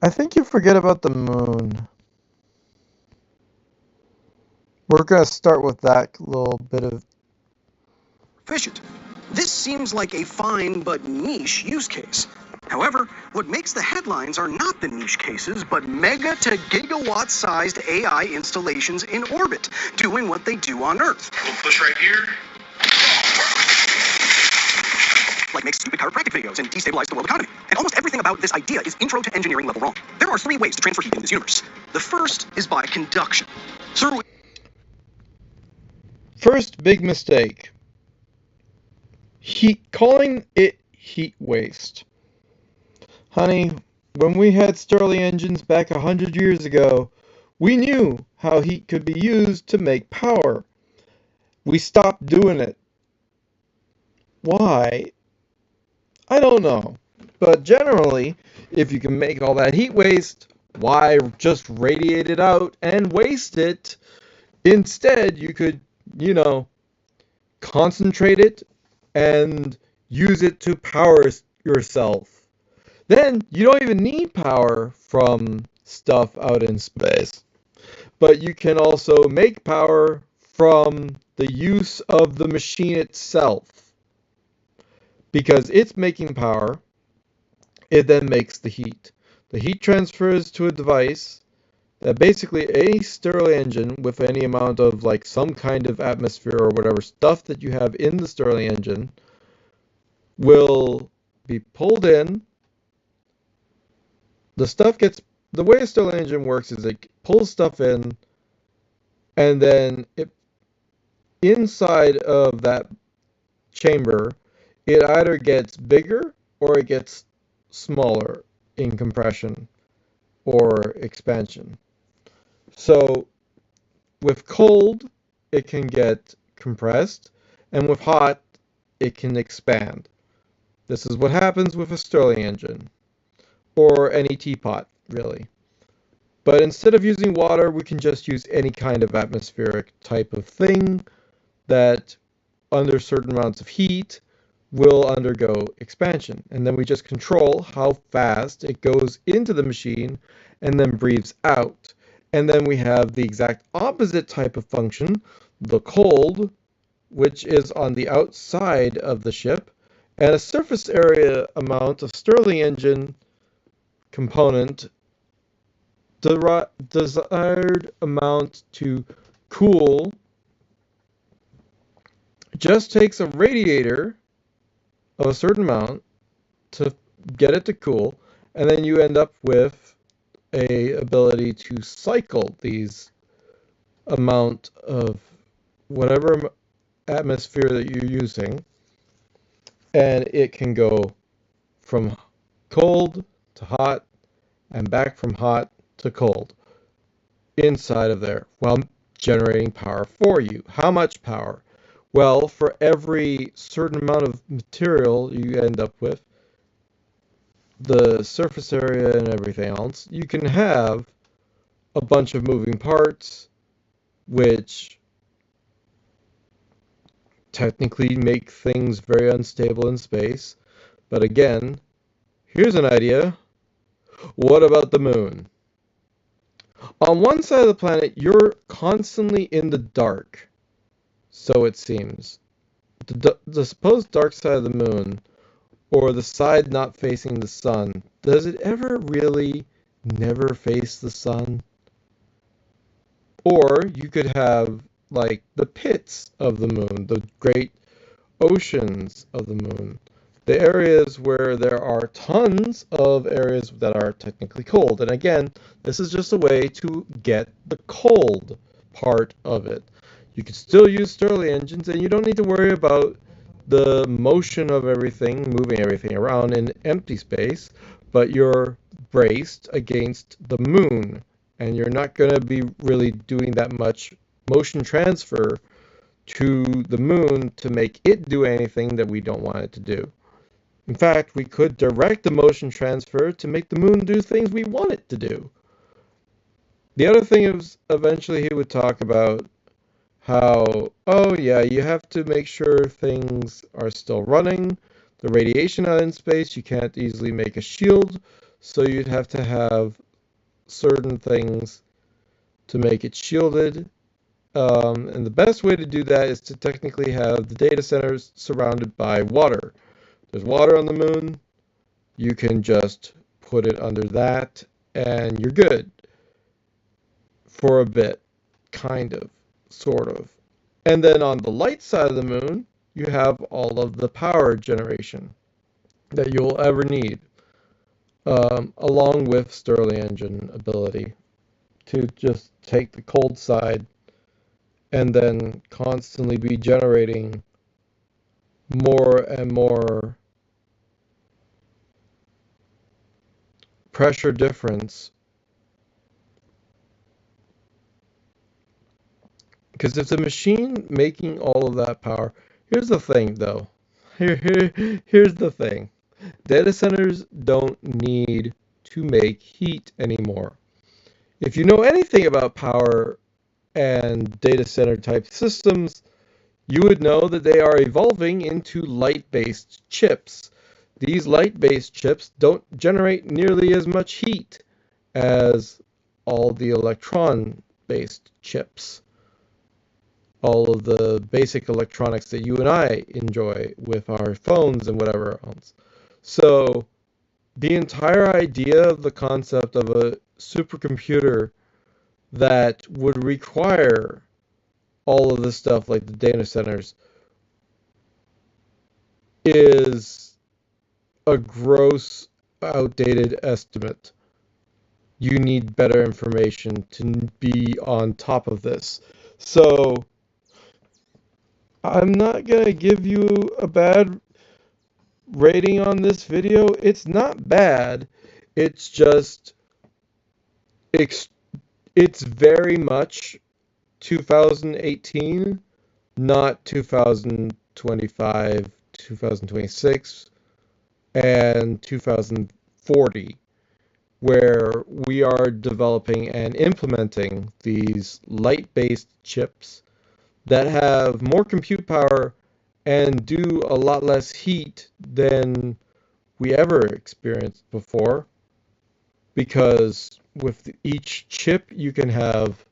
I think you forget about the moon. We're going to start with that little bit of... Efficient. This seems like a fine but niche use case. However, what makes the headlines are not the niche cases, but mega to gigawatt sized AI installations in orbit, doing what they do on Earth. We'll push right here. Like make stupid chiropractic videos and destabilize the world economy. And almost everything about this idea is intro to engineering level wrong. There are three ways to transfer heat in this universe. The first is by conduction. Through First big mistake. Calling it heat waste. Honey, when we had Stirling engines back 100 years ago, we knew how heat could be used to make power. We stopped doing it. Why? I don't know. But generally, if you can make all that heat waste, why just radiate it out and waste it? Instead, you could, concentrate it and use it to power yourself. Then you don't even need power from stuff out in space. But you can also make power from the use of the machine itself. Because it's making power, it then makes the heat. The heat transfers to a device that basically any Stirling engine with any amount of some kind of atmosphere or whatever stuff that you have in the Stirling engine will be pulled in. The way a Stirling engine works is it pulls stuff in, and then inside of that chamber, it either gets bigger or it gets smaller in compression or expansion. So with cold, it can get compressed, and with hot, it can expand. This is what happens with a Stirling engine, or any teapot, really. But instead of using water, we can just use any kind of atmospheric type of thing that, under certain amounts of heat, will undergo expansion. And then we just control how fast it goes into the machine and then breathes out. And then we have the exact opposite type of function, the cold, which is on the outside of the ship, and a surface area amount of Stirling engine component, desired amount to cool, just takes a radiator of a certain amount to get it to cool, and then you end up with a ability to cycle these amount of whatever atmosphere that you're using, and it can go from cold to hot and back from hot to cold inside of there while generating power for you. How much power? Well, for every certain amount of material you end up with, the surface area and everything else, you can have a bunch of moving parts which technically make things very unstable in space. But again, here's an idea. What about the moon? On one side of the planet, you're constantly in the dark, so it seems. The supposed dark side of the moon, or the side not facing the sun, does it ever really never face the sun? Or you could have the pits of the moon, the great oceans of the moon, the areas where there are tons of areas that are technically cold. And again, this is just a way to get the cold part of it. You can still use Stirling engines, and you don't need to worry about the motion of everything, moving everything around in empty space, but you're braced against the moon, and you're not going to be really doing that much motion transfer to the moon to make it do anything that we don't want it to do. In fact, we could direct the motion transfer to make the moon do things we want it to do. The other thing is, eventually he would talk about how, oh yeah, you have to make sure things are still running. The radiation out in space, you can't easily make a shield So you'd have to have certain things to make it shielded. And the best way to do that is to technically have the data centers surrounded by water. There's water on the moon. You can just put it under that and you're good for a bit, kind of, sort of. And then on the light side of the moon, you have all of the power generation that you'll ever need, along with Stirling engine ability to just take the cold side and then constantly be generating more and more pressure difference. Because if the machine making all of that power, here's the thing though. Here's the thing. Data centers don't need to make heat anymore. If you know anything about power and data center type systems, you would know that they are evolving into light-based chips. These light-based chips don't generate nearly as much heat as all the electron-based chips, all of the basic electronics that you and I enjoy with our phones and whatever else. So the entire idea of the concept of a supercomputer that would require all of this stuff like the data centers is a gross, outdated estimate. You need better information to be on top of this. So I'm not going to give you a bad rating on this video. It's not bad. It's just it's very much 2018, not 2025, 2026, and 2040, where we are developing and implementing these light-based chips that have more compute power and do a lot less heat than we ever experienced before. Because with each chip, you can have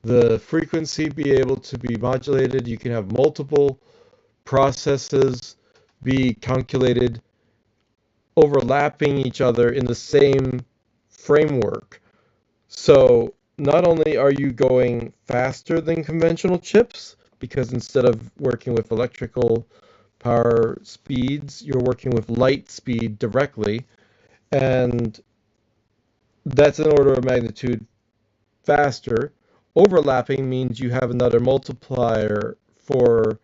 the frequency be able to be modulated. You can have multiple processes be calculated overlapping each other in the same framework. So not only are you going faster than conventional chips, because instead of working with electrical power speeds, you're working with light speed directly, and that's an order of magnitude faster. Overlapping means you have another multiplier for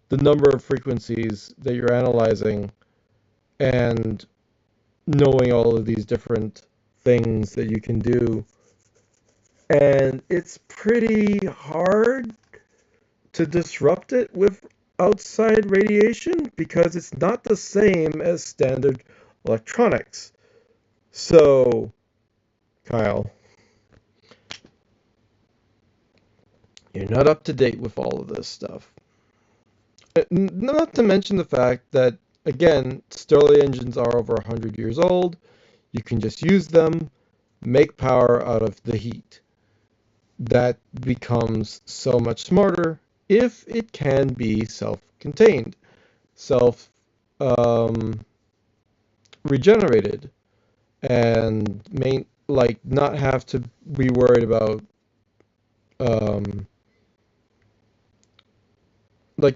the number of frequencies that you're analyzing and knowing all of these different things that you can do. And it's pretty hard to disrupt it with outside radiation because it's not the same as standard electronics. So, Kyle, you're not up to date with all of this stuff. Not to mention the fact that, again, Stirling engines are over 100 years old. You can just use them, make power out of the heat. That becomes so much smarter if it can be self-contained, self-regenerated, and not have to be worried about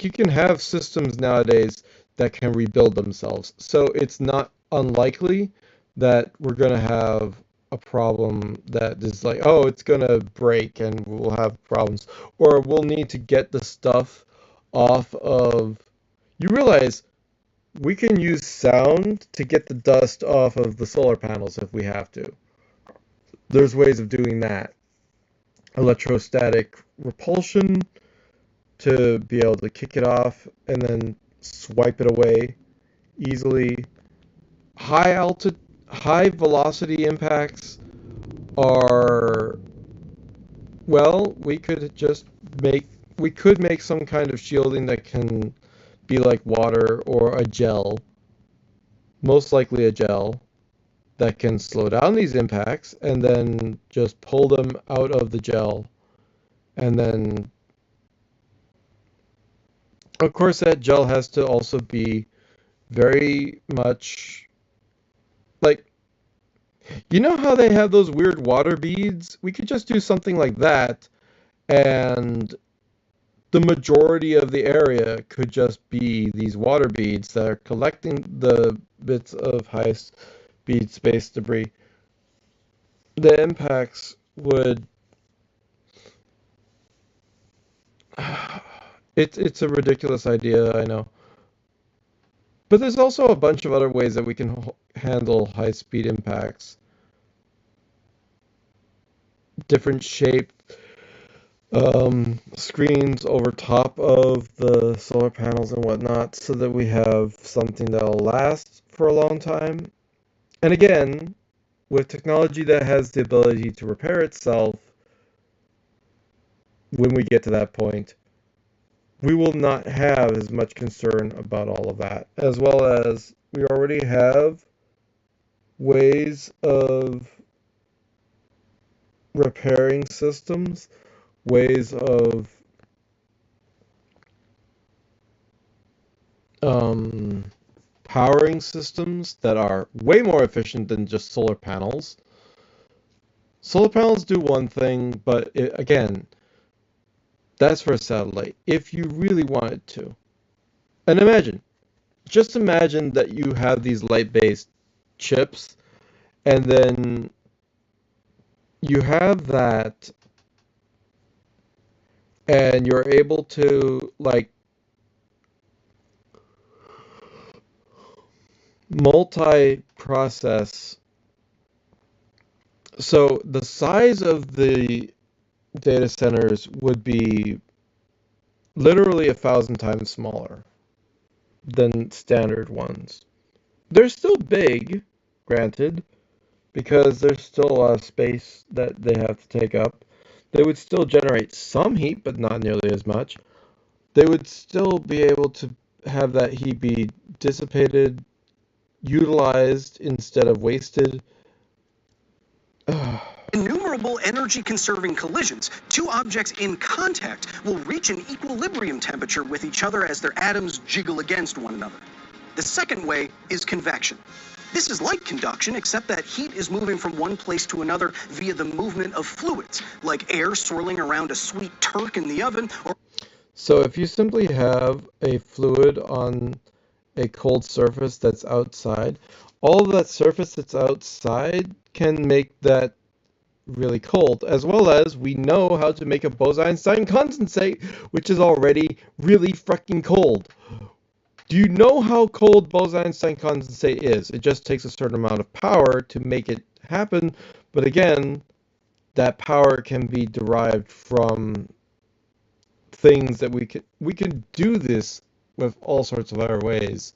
you can have systems nowadays that can rebuild themselves. So it's not unlikely that we're going to have a problem that is like, oh, it's going to break and we'll have problems. Or we'll need to get the stuff off of... You realize we can use sound to get the dust off of the solar panels if we have to. There's ways of doing that. Electrostatic repulsion to be able to kick it off and then swipe it away easily. High velocity impacts are, well, we could make some kind of shielding that can be like water or a gel, most likely a gel, that can slow down these impacts and then just pull them out of the gel. And then, of course, that gel has to also be very much like, you know how they have those weird water beads? We could just do something like that, and the majority of the area could just be these water beads that are collecting the bits of high-speed space debris. The impacts would... It's a ridiculous idea, I know. But there's also a bunch of other ways that we can handle high-speed impacts. Different shape screens over top of the solar panels and whatnot, so that we have something that'll last for a long time. And again, with technology that has the ability to repair itself, when we get to that point, we will not have as much concern about all of that, as well as we already have ways of repairing systems, ways of powering systems that are way more efficient than just solar panels. Solar panels do one thing, but again, that's for a satellite, if you really wanted to. And just imagine that you have these light-based chips, and then you have that, and you're able to, like, multi-process. So the size of the data centers would be literally 1,000 times smaller than standard ones. They're still big, granted, because there's still a lot of space that they have to take up. They would still generate some heat, but not nearly as much. They would still be able to have that heat be dissipated, utilized instead of wasted. Innumerable energy-conserving collisions, two objects in contact will reach an equilibrium temperature with each other as their atoms jiggle against one another. The second way is convection. This is like conduction, except that heat is moving from one place to another via the movement of fluids, like air swirling around a sweet Turk in the oven, or... So if you simply have a fluid on a cold surface that's outside, all of that surface that's outside can make that really cold, as well as we know how to make a Bose-Einstein condensate, which is already really freaking cold. Do you know how cold Bose-Einstein condensate is? It just takes a certain amount of power to make it happen, but again, that power can be derived from things that we can do this with all sorts of other ways.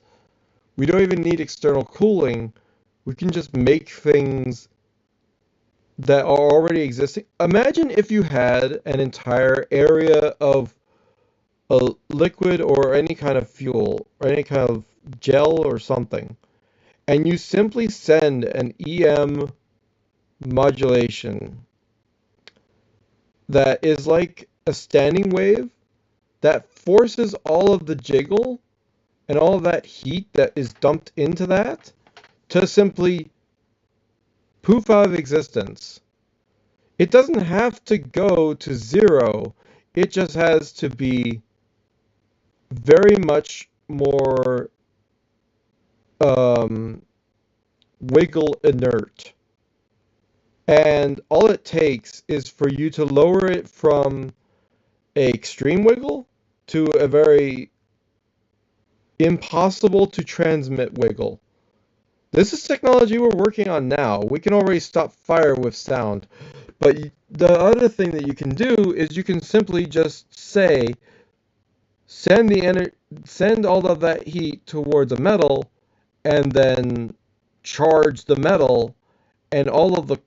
We don't even need external cooling. We can just make things that are already existing. Imagine if you had an entire area of a liquid or any kind of fuel or any kind of gel or something, and you simply send an EM modulation that is like a standing wave that forces all of the jiggle and all of that heat that is dumped into that to simply poof out of existence. It doesn't have to go to zero. It just has to be very much more wiggle inert. And all it takes is for you to lower it from a extreme wiggle to a very impossible to transmit wiggle. This is technology we're working on now. We can already stop fire with sound. But the other thing that you can do is you can simply just say, send all of that heat towards a metal, and then charge the metal, and all of the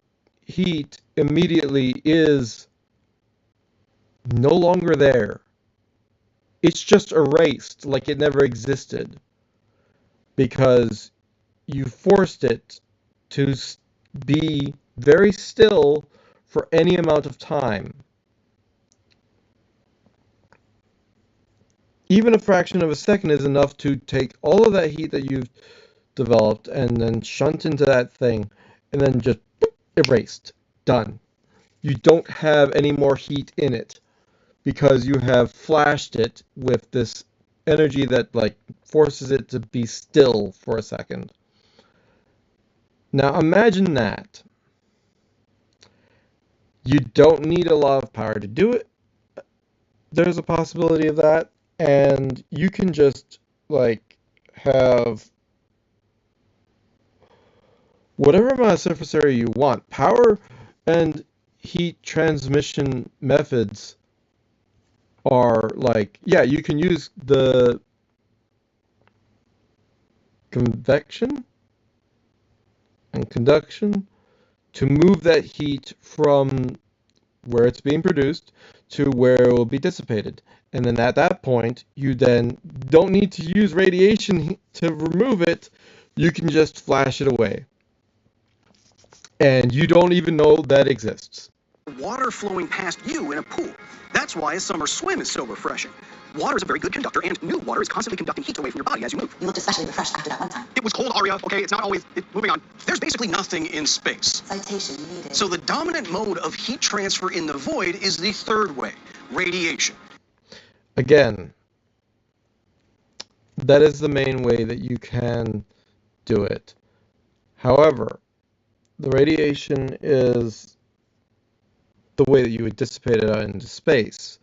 heat immediately is no longer there. It's just erased like it never existed, because you forced it to be very still for any amount of time. Even a fraction of a second is enough to take all of that heat that you've developed and then shunt into that thing and then just erased. Done. You don't have any more heat in it because you have flashed it with this energy that like forces it to be still for a second. Now imagine that. You don't need a lot of power to do it. There's a possibility of that, and you can just like have whatever amount of surface area you want. Power and heat transmission methods are like, yeah, you can use the convection and conduction to move that heat from where it's being produced to where it will be dissipated. And then at that point, you then don't need to use radiation to remove it. You can just flash it away. And you don't even know that exists. Water flowing past you in a pool. That's why a summer swim is so refreshing. Water is a very good conductor, and new water is constantly conducting heat away from your body as you move. You looked especially refreshed after that one time. It was cold, Aria. Okay, it's not always... moving on. There's basically nothing in space. Citation needed. So the dominant mode of heat transfer in the void is the third way, radiation. Again, that is the main way that you can do it. However, the radiation is the way that you would dissipate it out into space.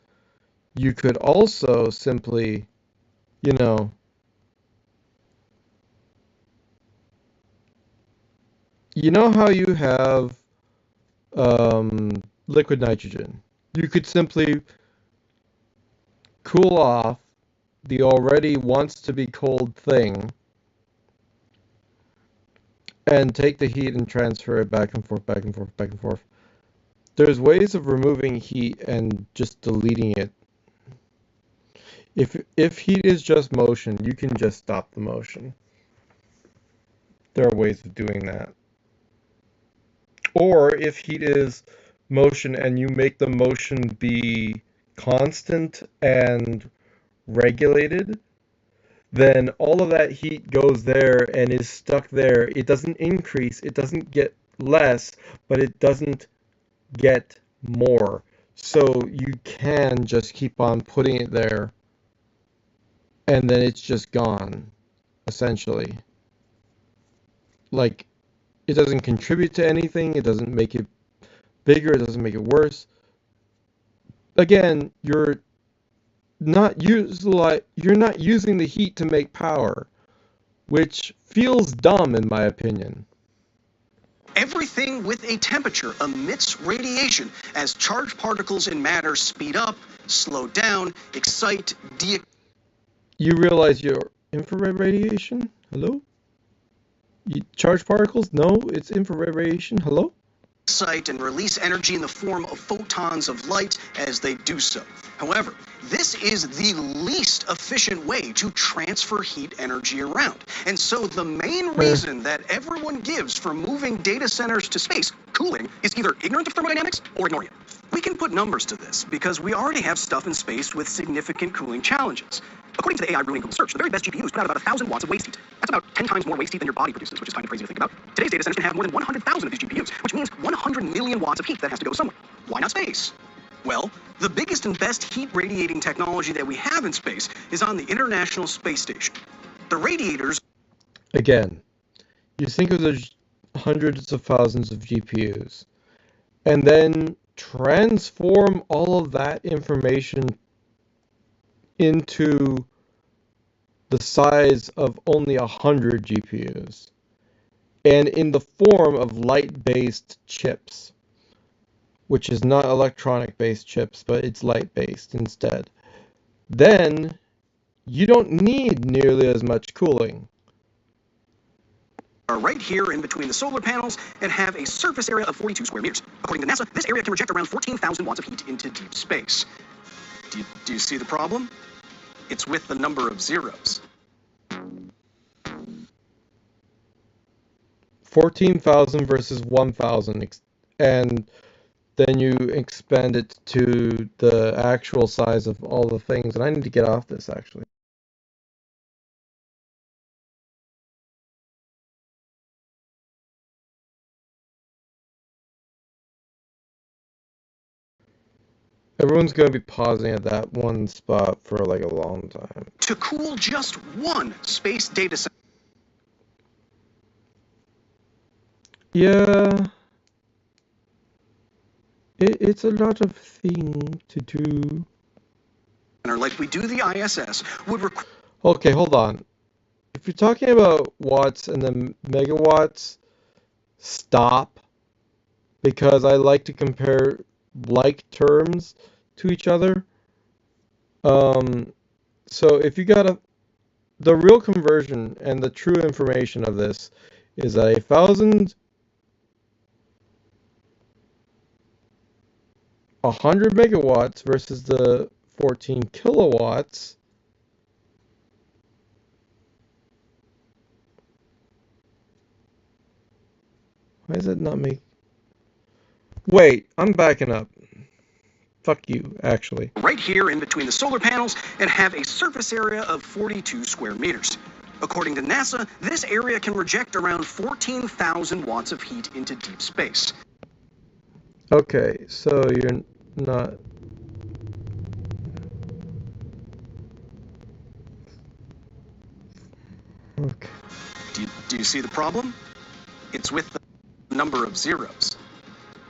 You could also simply, you know, how you have liquid nitrogen. You could simply cool off the already wants to be cold thing and take the heat and transfer it back and forth, back and forth, back and forth. There's ways of removing heat and just deleting it. If heat is just motion, you can just stop the motion. There are ways of doing that. Or if heat is motion and you make the motion be constant and regulated, then all of that heat goes there and is stuck there. It doesn't increase, it doesn't get less, but it doesn't get more. So you can just keep on putting it there, and then it's just gone, essentially. Like, it doesn't contribute to anything, it doesn't make it bigger, it doesn't make it worse. Again, you're not using the heat to make power, which feels dumb in my opinion. Everything with a temperature emits radiation as charged particles in matter speed up, slow down, excite, You realize your infrared radiation? Hello? Charged particles? No, it's infrared radiation. Hello? excite and release energy in the form of photons of light as they do so. However, this is the least efficient way to transfer heat energy around. And so the main reason that everyone gives for moving data centers to space, cooling, is either ignorant of thermodynamics or ignoring it. We can put numbers to this because we already have stuff in space with significant cooling challenges. According to the AI ruling Google search, the very best GPUs put out about 1,000 watts of waste heat. That's about 10 times more waste heat than your body produces, which is kind of crazy to think about. Today's data centers can have more than 100,000 of these GPUs, which means 100 million watts of heat that has to go somewhere. Why not space? Well, the biggest and best heat radiating technology that we have in space is on the International Space Station. The radiators... Again, you think of the hundreds of thousands of GPUs, and then transform all of that information into the size of only 100 GPUs, and in the form of light-based chips, which is not electronic-based chips, but it's light-based instead. Then you don't need nearly as much cooling. Are right here in between the solar panels and have a surface area of 42 square meters. According to NASA, this area can reject around 14,000 watts of heat into deep space. Do you see the problem? It's with the number of zeros. 14,000 versus 1,000, and then you expand it to the actual size of all the things. And I need to get off this, actually. Everyone's going to be pausing at that one spot for like a long time. To cool just one space data center. Yeah. It's a lot of things to do. Like we do the ISS would require. Okay, hold on. If you're talking about watts and then megawatts, stop. Because I like to compare like terms to each other. So if you got the real conversion and the true information of this is that 100 megawatts versus the 14 kilowatts. Why does it not make... Wait, I'm backing up. Fuck you, actually. Right here in between the solar panels and have a surface area of 42 square meters. According to NASA, this area can reject around 14,000 watts of heat into deep space. Okay, so you're not... Okay. Do you see the problem? It's with the number of zeros.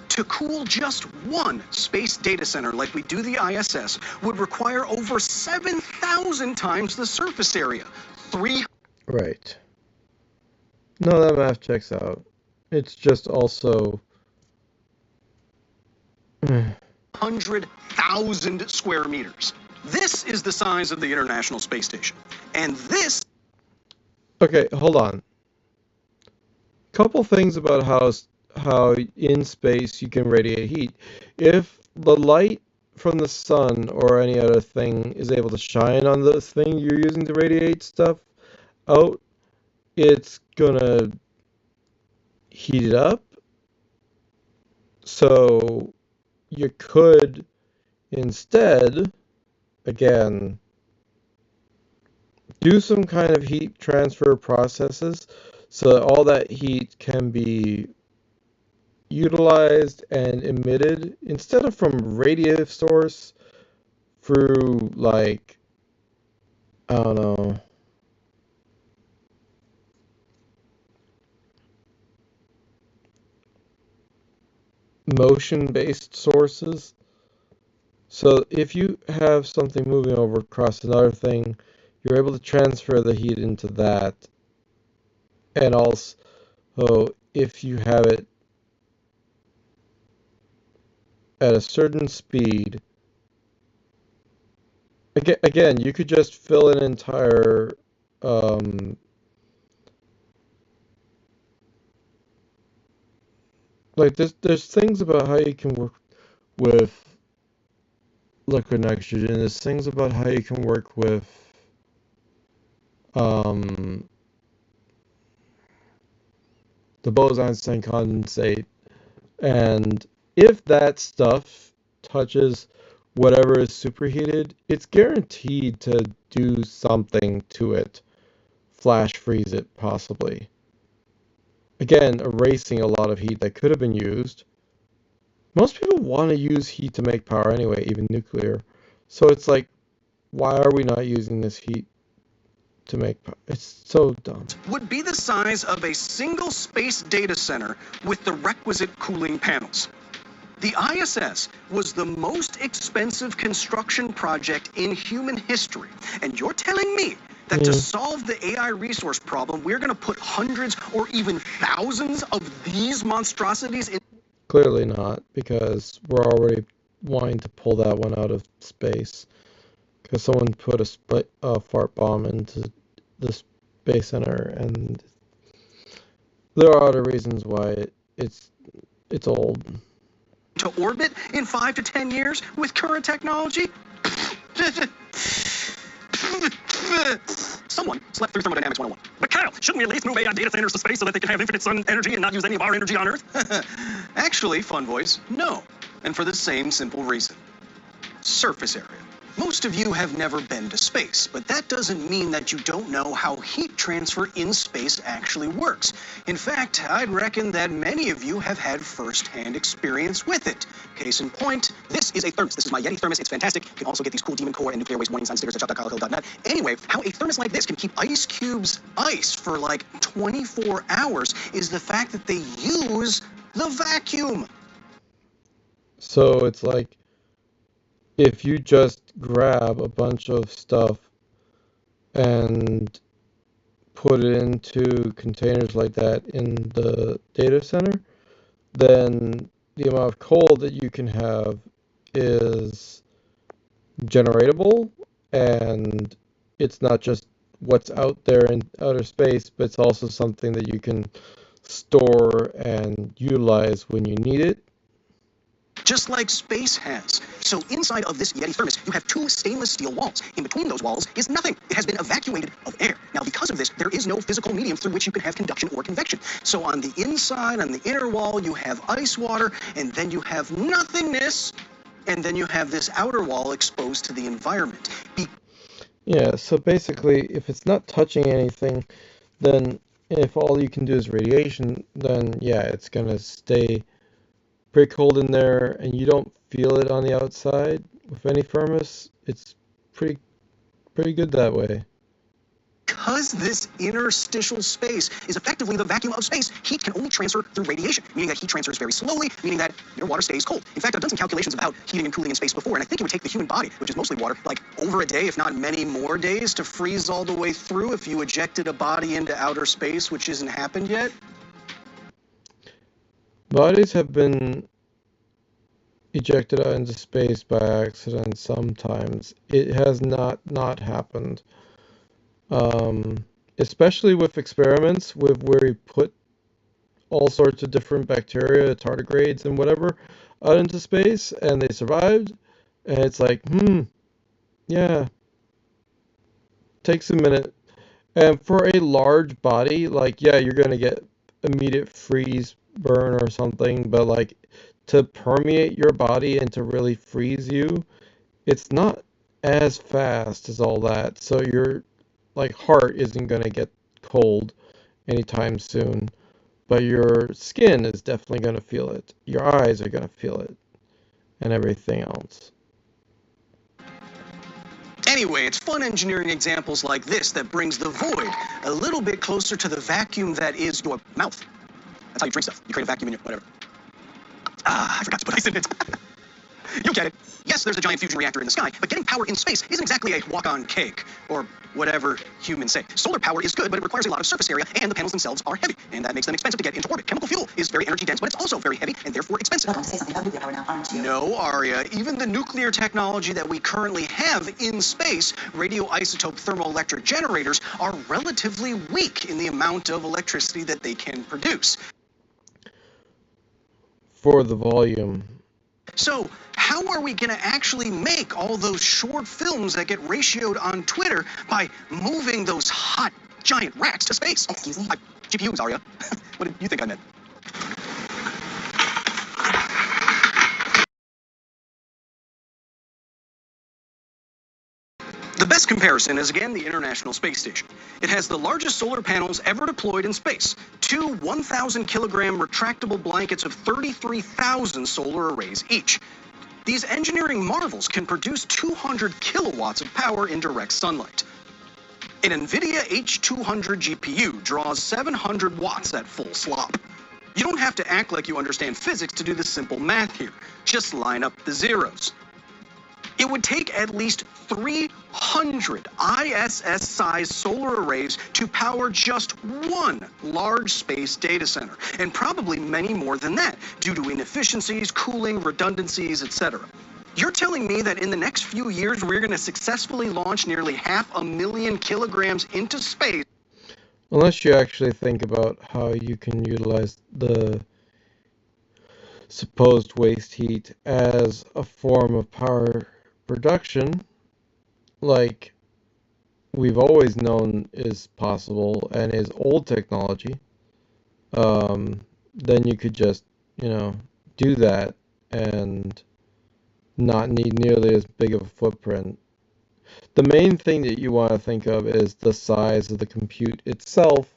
To cool just one space data center like we do the ISS would require over 7,000 times the surface area. Right. No, that math checks out. It's just also... 100,000 square meters. This is the size of the International Space Station. And this... Okay, hold on. Couple things about how in space you can radiate heat. If the light from the sun or any other thing is able to shine on the thing you're using to radiate stuff out, it's gonna heat it up. So you could instead, again, do some kind of heat transfer processes so that all that heat can be utilized and emitted instead of from radiative source through, like, I don't know, motion-based sources. So if you have something moving over across another thing, you're able to transfer the heat into that. And also, if you have it at a certain speed, again, you could just fill an entire like there's things about how you can work with liquid nitrogen. There's things about how you can work with the Bose-Einstein condensate, and if that stuff touches whatever is superheated, it's guaranteed to do something to it. Flash freeze it, possibly. Again, erasing a lot of heat that could have been used. Most people want to use heat to make power anyway, even nuclear. So it's like, why are we not using this heat to make power? It's so dumb. Would be the size of a single space data center with the requisite cooling panels. The ISS was the most expensive construction project in human history. And you're telling me that to solve the AI resource problem, we're going to put hundreds or even thousands of these monstrosities in? Clearly not, because we're already wanting to pull that one out of space. Because someone put a fart bomb into the Space Center, and there are other reasons why it's old. To orbit in 5 to 10 years with current technology? Someone slept through Thermodynamics 101. But Kyle, shouldn't we at least move AI data centers to space so that they can have infinite sun energy and not use any of our energy on Earth? Actually, Fun Voice, no. And for the same simple reason. Surface area. Most of you have never been to space, but that doesn't mean that you don't know how heat transfer in space actually works. In fact, I'd reckon that many of you have had first-hand experience with it. Case in point, this is a thermos. This is my Yeti thermos. It's fantastic. You can also get these cool Demon Core and nuclear waste warning sign stickers at shop.kylehill.net. Anyway, how a thermos like this can keep ice cubes ice for like 24 hours is the fact that they use the vacuum. So it's like if you just grab a bunch of stuff and put it into containers like that in the data center, then the amount of cold that you can have is generatable, and it's not just what's out there in outer space, but it's also something that you can store and utilize when you need it. Just like space has. So inside of this Yeti thermos, you have two stainless steel walls. In between those walls is nothing. It has been evacuated of air. Now, because of this, there is no physical medium through which you can have conduction or convection. So on the inside, on the inner wall, you have ice water, and then you have nothingness, and then you have this outer wall exposed to the environment. Yeah, so basically, if it's not touching anything, then if all you can do is radiation, then yeah, it's gonna stay pretty cold in there, and you don't feel it on the outside with any furnace. It's pretty good that way. Because this interstitial space is effectively the vacuum of space, heat can only transfer through radiation, meaning that heat transfers very slowly, meaning that your water stays cold. In fact, I've done some calculations about heating and cooling in space before, and I think it would take the human body, which is mostly water, like over a day, if not many more days, to freeze all the way through if you ejected a body into outer space, which hasn't happened yet. Bodies have been ejected out into space by accident sometimes. It has not happened. Especially with experiments with where we put all sorts of different bacteria, tardigrades and whatever out into space, and they survived, and it's like, yeah, takes a minute. And for a large body, like, yeah, you're gonna get immediate freeze burn or something, but like to permeate your body and to really freeze you, it's not as fast as all that. So your like heart isn't gonna get cold anytime soon, but your skin is definitely gonna feel it. Your eyes are gonna feel it, and everything else. Anyway, it's fun engineering examples like this that brings the void a little bit closer to the vacuum that is your mouth. That's how you drink stuff. You create a vacuum in your whatever. I forgot to put ice in it. You get it. Yes, there's a giant fusion reactor in the sky, but getting power in space isn't exactly a walk-on cake, or whatever humans say. Solar power is good, but it requires a lot of surface area, and the panels themselves are heavy, and that makes them expensive to get into orbit. Chemical fuel is very energy dense, but it's also very heavy, and therefore expensive. You're going to say something about nuclear power now, aren't you? No, Arya. Even the nuclear technology that we currently have in space, radioisotope thermoelectric generators, are relatively weak in the amount of electricity that they can produce. For the volume. So, how are we going to actually make all those short films that get ratioed on Twitter by moving those hot, giant racks to space? Excuse me? GPUs, Arya. What did you think I meant? The best comparison is, again, the International Space Station. It has the largest solar panels ever deployed in space, two 1,000-kilogram retractable blankets of 33,000 solar arrays each. These engineering marvels can produce 200 kilowatts of power in direct sunlight. An NVIDIA H200 GPU draws 700 watts at full slop. You don't have to act like you understand physics to do the simple math here. Just line up the zeros. It would take at least 300 ISS-sized solar arrays to power just one large space data center, and probably many more than that, due to inefficiencies, cooling, redundancies, etc. You're telling me that in the next few years, we're going to successfully launch nearly 500,000 kilograms into space? Unless you actually think about how you can utilize the supposed waste heat as a form of power production, like we've always known is possible and is old technology, then you could just, do that and not need nearly as big of a footprint. The main thing that you want to think of is the size of the compute itself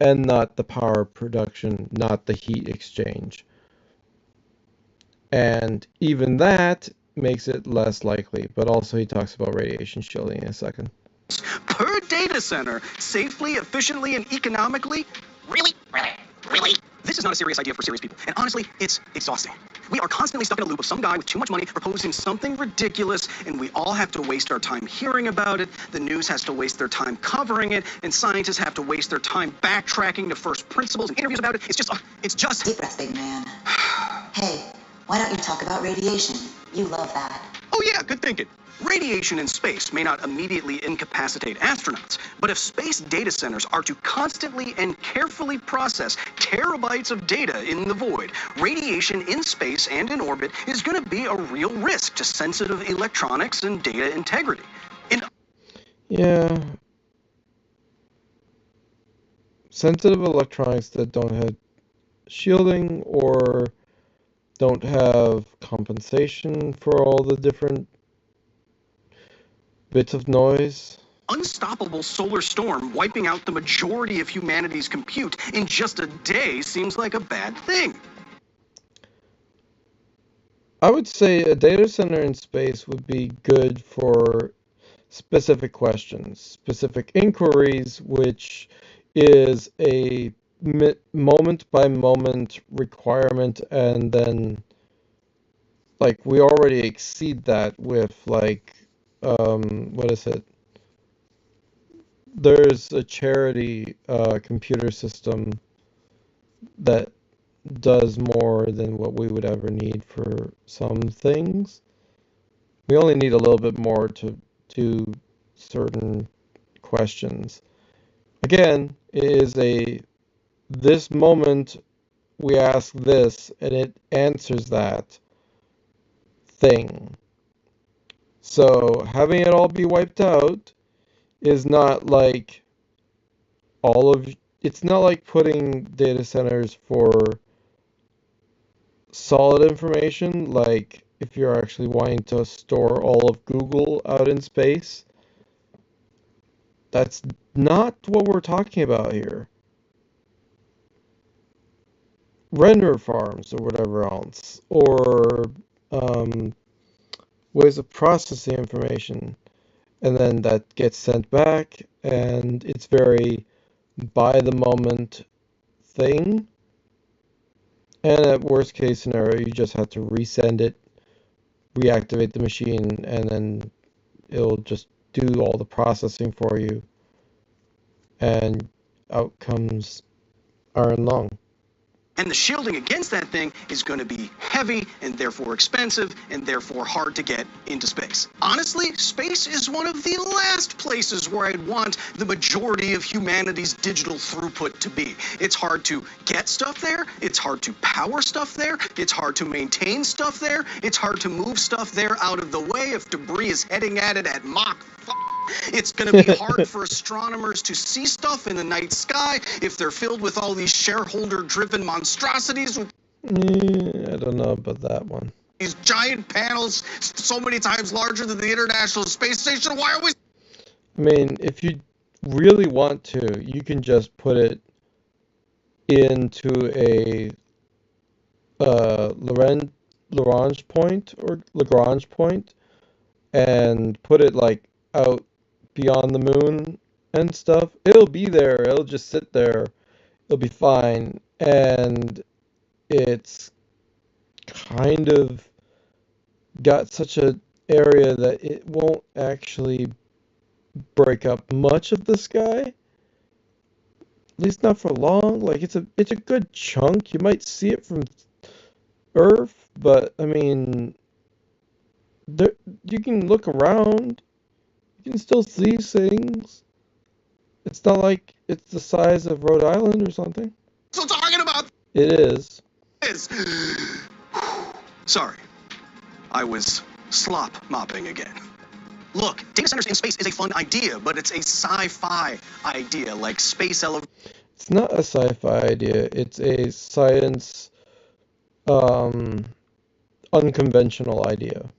and not the power production, not the heat exchange. And even that makes it less likely, but also he talks about radiation shielding in a second. Per data center, safely, efficiently, and economically? Really? Really? This is not a serious idea for serious people. And honestly, it's exhausting. We are constantly stuck in a loop of some guy with too much money proposing something ridiculous, and we all have to waste our time hearing about it. The news has to waste their time covering it, and scientists have to waste their time backtracking to first principles and interviews about it. It's just... Deep breath, big man. Hey, why don't you talk about radiation? You love that. Oh yeah, good thinking. Radiation in space may not immediately incapacitate astronauts, but if space data centers are to constantly and carefully process terabytes of data in the void, radiation in space and in orbit is going to be a real risk to sensitive electronics and data integrity. Yeah. Sensitive electronics that don't have shielding or don't have compensation for all the different bits of noise. Unstoppable solar storm wiping out the majority of humanity's compute in just a day seems like a bad thing. I would say a data center in space would be good for specific questions, specific inquiries, which is a moment by moment requirement, and then like we already exceed that with what is it? There's a charity computer system that does more than what we would ever need for some things. We only need a little bit more to do certain questions. Again, it is this moment we ask this and it answers that thing. So having it all be wiped out is not like it's not like putting data centers for solid information, like if you're actually wanting to store all of Google out in space. That's not what we're talking about here. Render farms or whatever else, or ways of processing information, and then that gets sent back, and it's very by the moment thing. And at worst case scenario, you just have to resend it, reactivate the machine, and then it'll just do all the processing for you, and out comes Iron Lung. And the shielding against that thing is going to be heavy and therefore expensive and therefore hard to get into space. Honestly, space is one of the last places where I'd want the majority of humanity's digital throughput to be. It's hard to get stuff there. It's hard to power stuff there. It's hard to maintain stuff there. It's hard to move stuff there out of the way if debris is heading at it at Mach 5. It's going to be hard for astronomers to see stuff in the night sky if they're filled with all these shareholder-driven monstrosities with I don't know about that one. these giant panels so many times larger than the International Space Station. Why are we... I mean, if you really want to, you can just put it into a Lagrange point and put it like out beyond the moon and stuff. It'll be there. It'll just sit there. It'll be fine. And it's kind of got such an area that it won't actually break up much of the sky. At least not for long. Like it's a good chunk. You might see it from Earth, but I mean, you can look around. You can still see things. It's not like it's the size of Rhode Island or something. Still talking about It is. this. Sorry, I was slop mopping again. Look, data centers in space is a fun idea, but it's a sci-fi idea, like space elevators It's not a sci-fi idea. It's a science unconventional idea.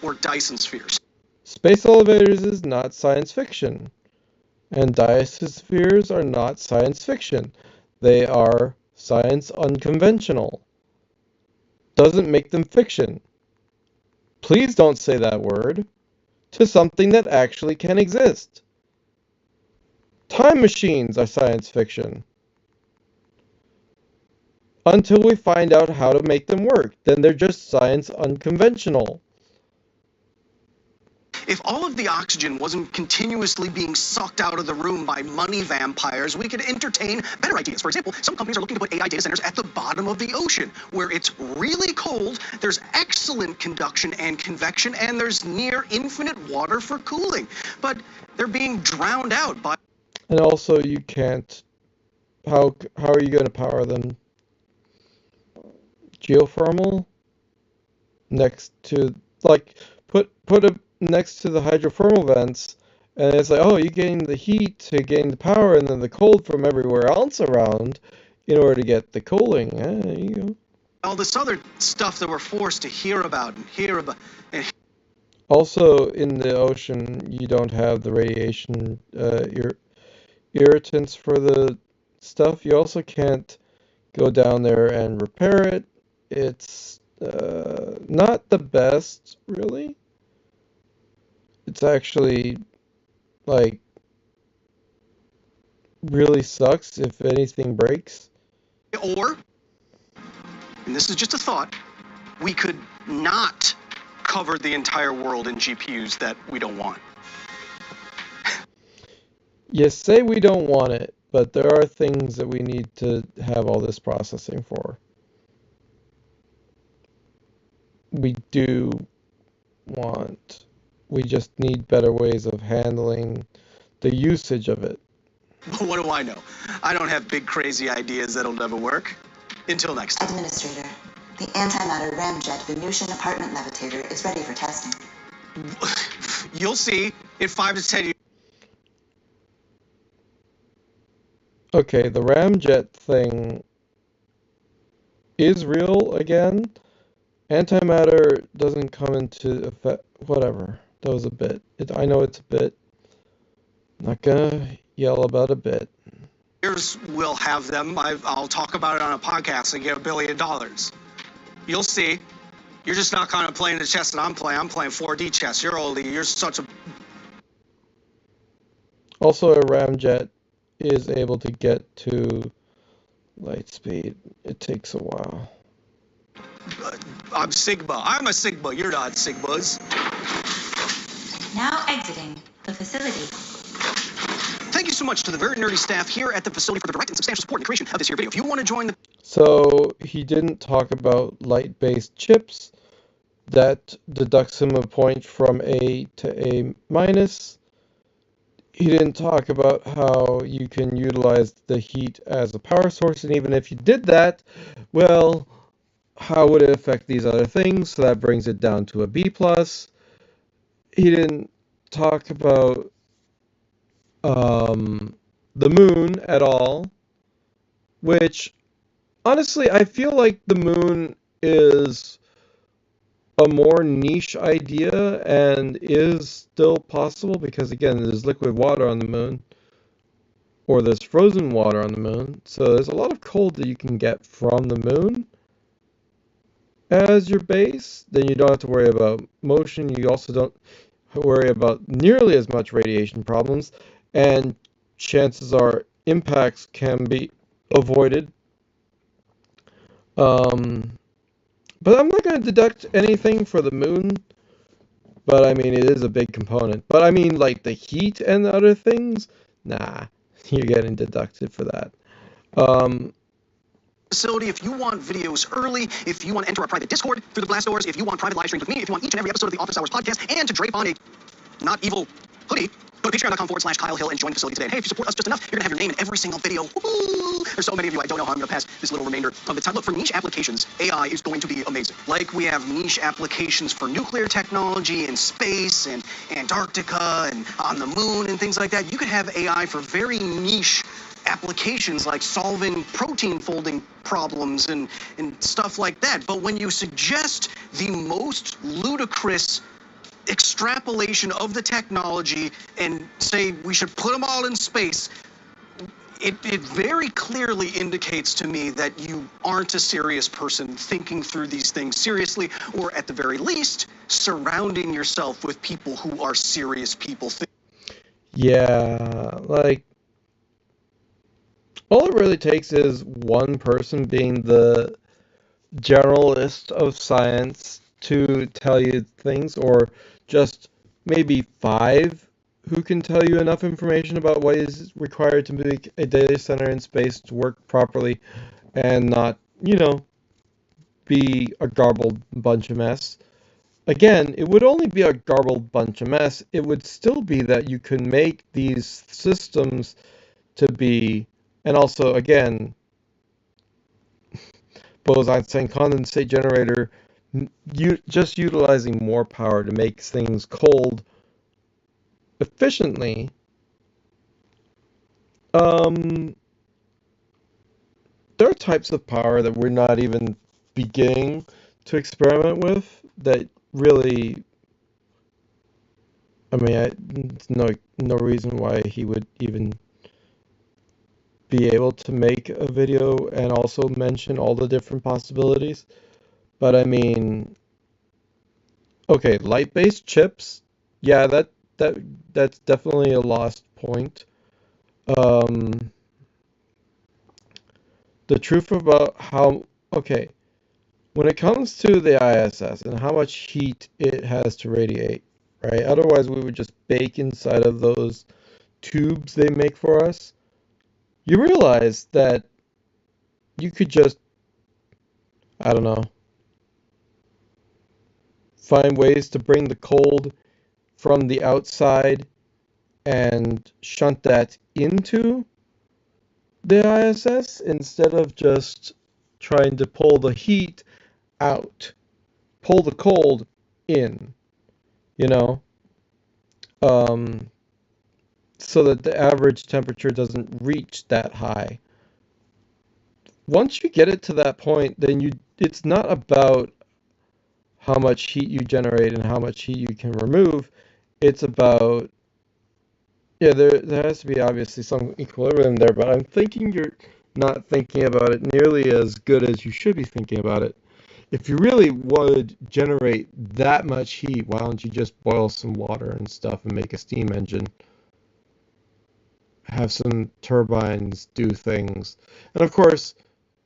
or Dyson spheres. Space elevators is not science fiction, and Dyson spheres are not science fiction. They are science unconventional. Doesn't make them fiction. Please don't say that word to something that actually can exist. Time machines are science fiction. Until we find out how to make them work, then they're just science unconventional. If all of the oxygen wasn't continuously being sucked out of the room by money vampires, we could entertain better ideas. For example, some companies are looking to put AI data centers at the bottom of the ocean, where it's really cold, there's excellent conduction and convection, and there's near infinite water for cooling. But they're being drowned out by... And also, you can't. How are you going to power them? Geothermal? Next to, like, put a next to the hydrothermal vents, and it's like, oh, you gain the heat to gain the power, and then the cold from everywhere else around in order to get the cooling. There you go. all this other stuff that we're forced to hear about. Also, in the ocean, you don't have the radiation irritants for the stuff. You also can't go down there and repair it. It's not the best, really. It's actually, like, really sucks if anything breaks. Or, and this is just a thought, we could not cover the entire world in GPUs that we don't want. You say we don't want it, but there are things that we need to have all this processing for. We do want. We just need better ways of handling the usage of it. But what do I know? I don't have big crazy ideas that'll never work. Until next time. Administrator, the antimatter ramjet Venusian apartment levitator is ready for testing. You'll see in 5 to 10 years. Okay, the ramjet thing is real again. Antimatter doesn't come into effect. Whatever. That was a bit. I know it's a bit. Not gonna yell about a bit. We'll have them. I'll talk about it on a podcast and get $1 billion. You'll see. You're just not kind of playing the chess that I'm playing. I'm playing 4D chess. You're such a... Also, a ramjet is able to get to light speed. It takes a while. I'm Sigma. I'm a Sigma. You're not Sigmas. Now exiting the facility. Thank you so much to the very nerdy staff here at the facility for the direct and substantial support in the creation of this here video. If you want to join the... So, he didn't talk about light-based chips. That deducts him a point from A to A minus. He didn't talk about how you can utilize the heat as a power source, and even if you did that, well, how would it affect these other things? So that brings it down to a B+. He didn't talk about the moon at all, which, honestly, I feel like the moon is a more niche idea and is still possible because, again, there's liquid water on the moon, or there's frozen water on the moon, so there's a lot of cold that you can get from the moon as your base. Then you don't have to worry about motion. You also don't worry about nearly as much radiation problems, and chances are impacts can be avoided. But I'm not going to deduct anything for the moon. But, I mean, it is a big component. But, I mean, like, the heat and the other things? Nah, you're getting deducted for that. Facility, if you want videos early, if you want to enter our private Discord through the blast doors, if you want private live streams with me, if you want each and every episode of the Office Hours podcast, and to drape on a not evil hoodie, go to patreon.com/Kyle Hill and join the facility today. And hey, if you support us just enough, you're going to have your name in every single video. Woo-hoo! There's so many of you, I don't know how I'm going to pass this little remainder of the time. Look, for niche applications, AI is going to be amazing. Like we have niche applications for nuclear technology in space and Antarctica and on the moon and things like that. You could have AI for very niche applications like solving protein folding problems and stuff like that. But when you suggest the most ludicrous extrapolation of the technology and say we should put them all in space, it very clearly indicates to me that you aren't a serious person thinking through these things seriously, or at the very least, surrounding yourself with people who are serious people. Yeah, like, all it really takes is one person being the generalist of science to tell you things, or just maybe 5 who can tell you enough information about what is required to make a data center in space to work properly and not, be a garbled bunch of mess. Again, it would only be a garbled bunch of mess. It would still be that you can make these systems to be, and also, again, Bose-Einstein condensate generator, just utilizing more power to make things cold efficiently. There are types of power that we're not even beginning to experiment with that really, I mean, no reason why he would even be able to make a video and also mention all the different possibilities. But I mean, okay, light-based chips, yeah, that's definitely a lost point. Um, the truth about okay, when it comes to the ISS and how much heat it has to radiate, right? Otherwise, we would just bake inside of those tubes they make for us. You realize that you could just, I don't know, find ways to bring the cold from the outside and shunt that into the ISS instead of just trying to pull the heat out, pull the cold in, you know, um, so that the average temperature doesn't reach that high. Once you get it to that point, then it's not about how much heat you generate and how much heat you can remove. It's about, yeah, there has to be obviously some equilibrium there, but I'm thinking you're not thinking about it nearly as good as you should be thinking about it. If you really would generate that much heat, why don't you just boil some water and stuff and make a steam engine? Have some turbines do things. And of course,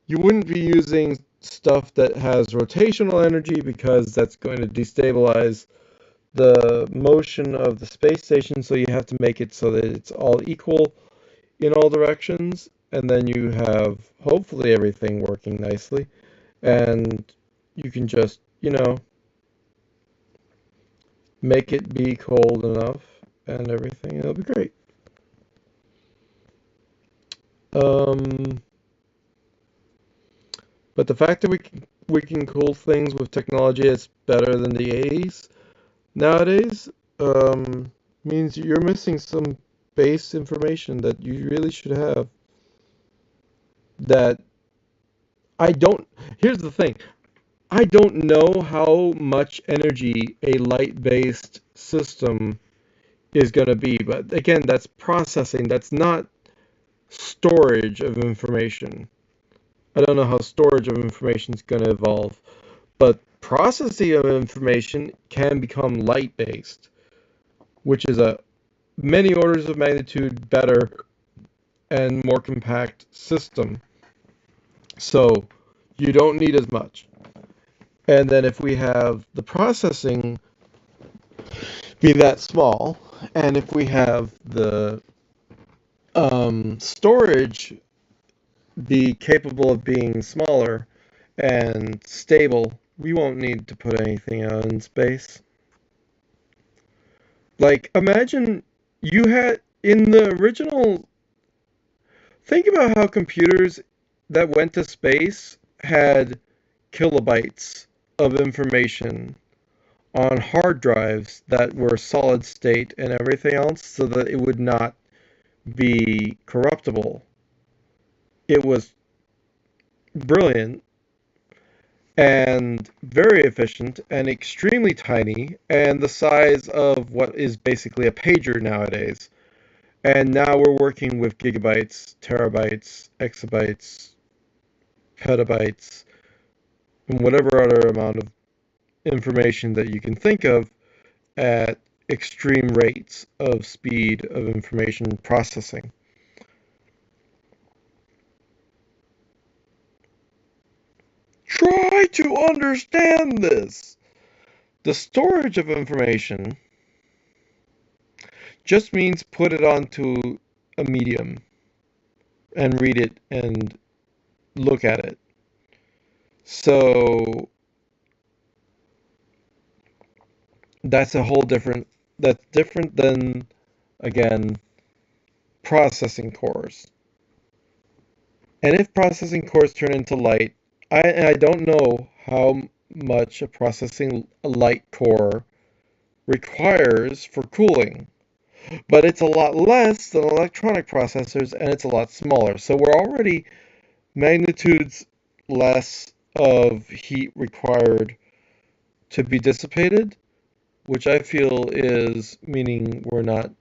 you wouldn't be using stuff that has rotational energy because that's going to destabilize the motion of the space station, so you have to make it so that it's all equal in all directions, and then you have hopefully everything working nicely, and you can just, make it be cold enough and everything, it'll be great. But the fact that we can cool things with technology that's better than the 80s nowadays, means you're missing some base information that you really should have. That I don't. Here's the thing. I don't know how much energy a light-based system is going to be, but again, that's processing. That's not storage of information. I don't know how storage of information is going to evolve, but processing of information can become light-based, which is a many orders of magnitude better and more compact system. So you don't need as much. And then if we have the processing be that small, and if we have the storage be capable of being smaller and stable, we won't need to put anything out in space. Like, imagine you had, in the original Think about how computers that went to space had kilobytes of information on hard drives that were solid state and everything else so that it would not be corruptible. It was brilliant and very efficient and extremely tiny and the size of what is basically a pager nowadays. And now we're working with gigabytes, terabytes, exabytes, petabytes, and whatever other amount of information that you can think of at extreme rates of speed of information processing. Try to understand this. The storage of information just means put it onto a medium and read it and look at it. So that's different than, again, processing cores. And if processing cores turn into light, I don't know how much a light core requires for cooling, but it's a lot less than electronic processors and it's a lot smaller. So we're already magnitudes less of heat required to be dissipated, which I feel is meaning we're not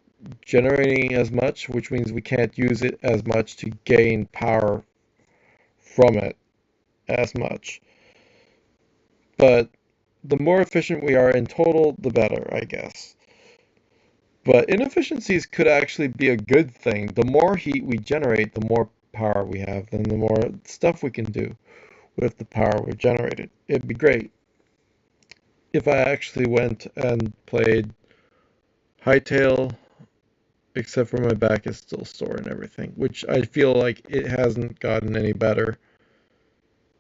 generating as much, which means we can't use it as much to gain power from it as much. But the more efficient we are in total, the better, I guess. But inefficiencies could actually be a good thing. The more heat we generate, the more power we have, and the more stuff we can do with the power we've generated. It'd be great if I actually went and played Hytale, except for my back is still sore and everything, which I feel like it hasn't gotten any better.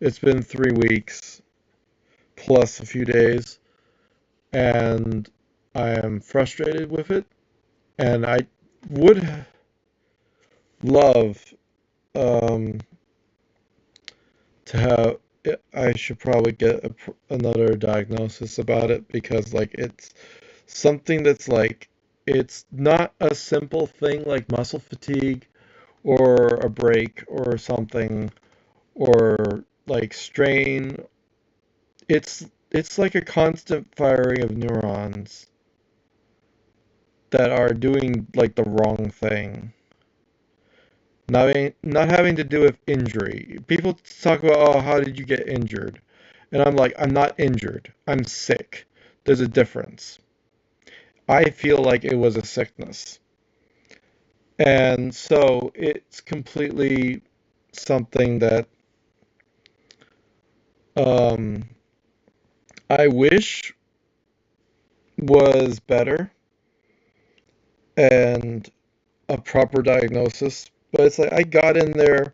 It's been 3 weeks plus a few days, and I am frustrated with it, and I would love to have. I should probably get another diagnosis about it because, like, it's something that's like it's not a simple thing like muscle fatigue or a break or something or like strain. It's like a constant firing of neurons that are doing like the wrong thing. Not having to do with injury. People talk about, oh, how did you get injured? And I'm like, I'm not injured. I'm sick. There's a difference. I feel like it was a sickness. And so it's completely something that I wish was better and a proper diagnosis. But it's like I got in there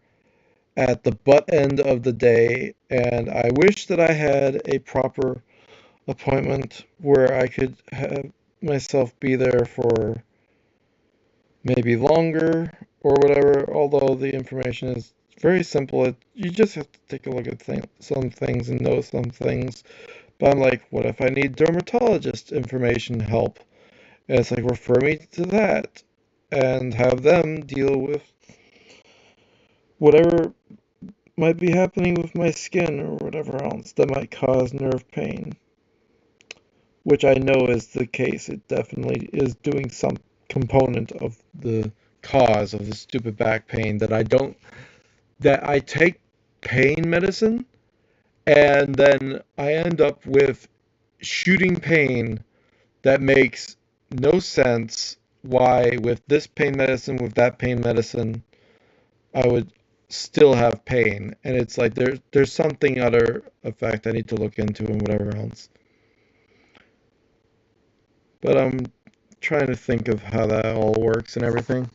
at the butt end of the day, and I wish that I had a proper appointment where I could have myself be there for maybe longer or whatever, although the information is very simple. You just have to take a look at some things and know some things. But I'm like, what if I need dermatologist information help? And it's like, refer me to that and have them deal with whatever might be happening with my skin or whatever else that might cause nerve pain. Which I know is the case. It definitely is doing some component of the cause of the stupid back pain that I take pain medicine and then I end up with shooting pain that makes no sense why with this pain medicine, with that pain medicine, I would still have pain. And it's like there's something other effect I need to look into and whatever else. But I'm trying to think of how that all works and everything.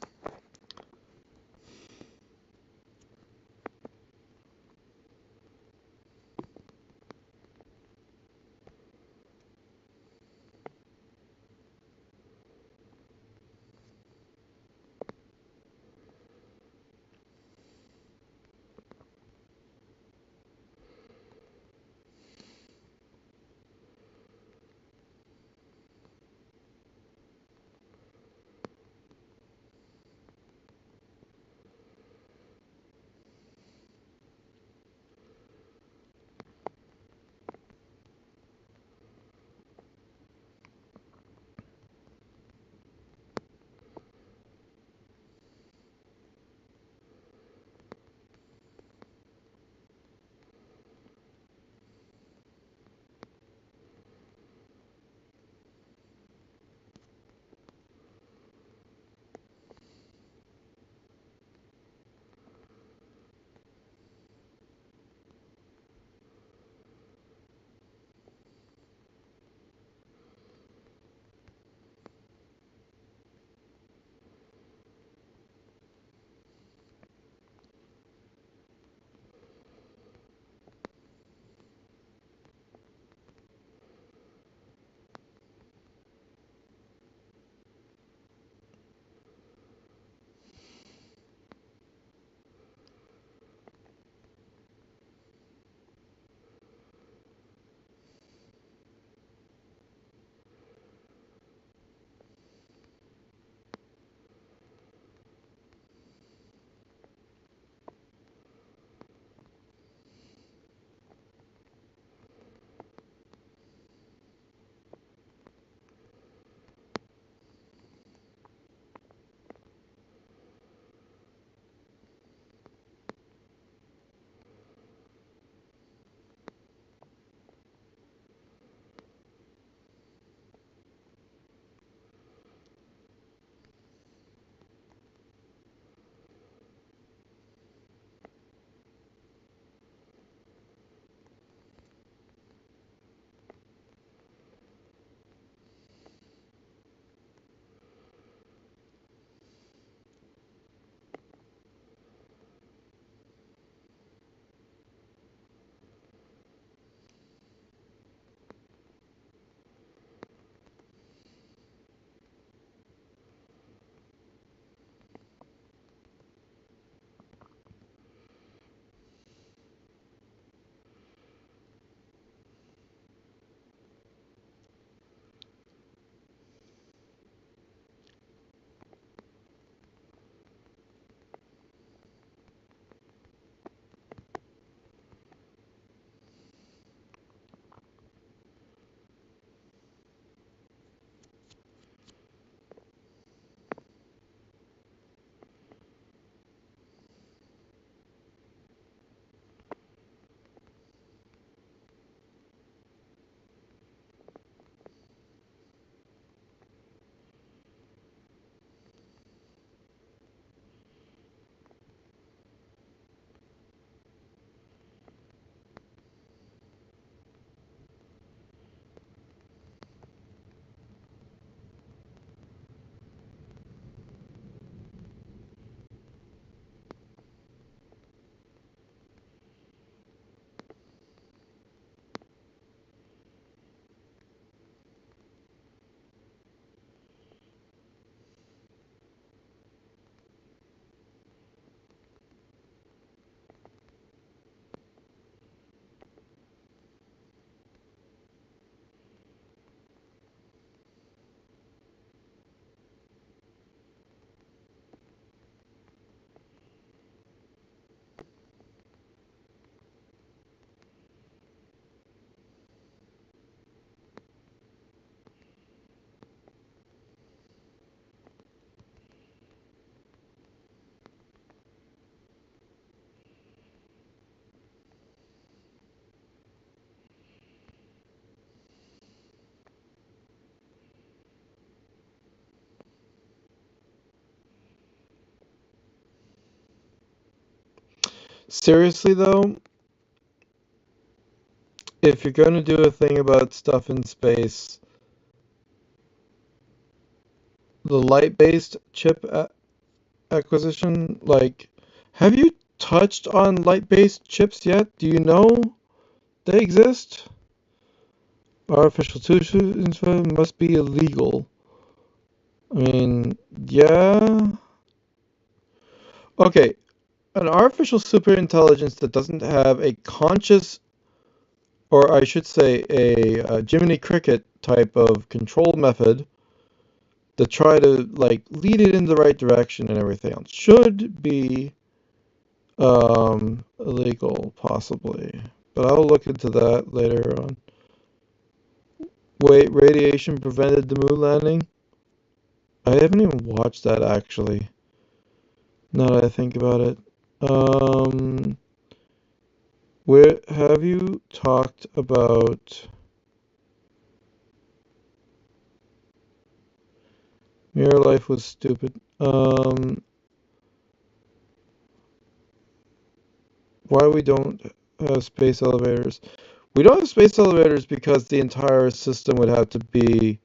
Seriously though, if you're going to do a thing about stuff in space, the light-based chip acquisition, like, have you touched on light-based chips yet? Do you know they exist? Artificial intelligence must be illegal. I mean, yeah. Okay, an artificial superintelligence that doesn't have a conscious, or I should say a Jiminy Cricket type of control method to try to like lead it in the right direction and everything else should be illegal possibly, but I'll look into that later on. Wait, radiation prevented the moon landing? I haven't even watched that actually, now that I think about it. Where have you talked about Mirror Life was stupid? Why we don't have space elevators? We don't have space elevators because the entire system would have to be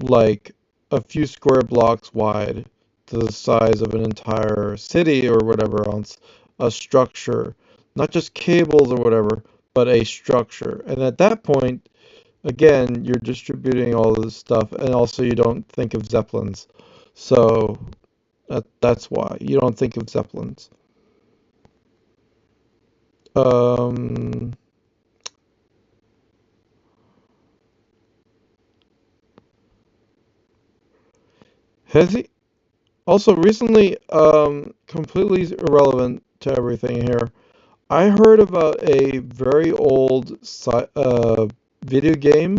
like a few square blocks wide, to the size of an entire city or whatever else, a structure, not just cables or whatever, but a structure. And at that point, again, you're distributing all of this stuff, and also you don't think of Zeppelins. So that's why you don't think of Zeppelins. Um, has he also recently, completely irrelevant to everything here, I heard about a very old video game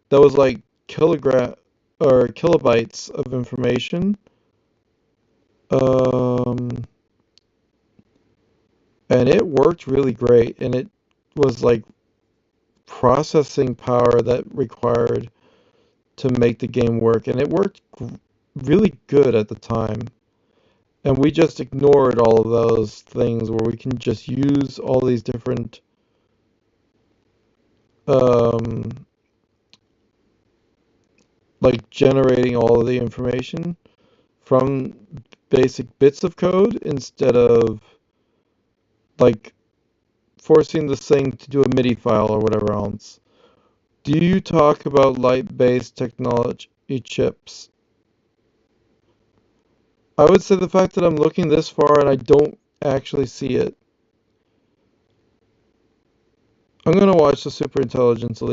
that was like kilogram or kilobytes of information. Um, and it worked really great, and it was like processing power that required to make the game work, and it worked really good at the time. And we just ignored all of those things where we can just use all these different um, like generating all of the information from basic bits of code instead of like forcing this thing to do a MIDI file or whatever else. Do you talk about light-based technology chips? I would say the fact that I'm looking this far and I don't actually see it. I'm gonna watch the Superintelligence Elite.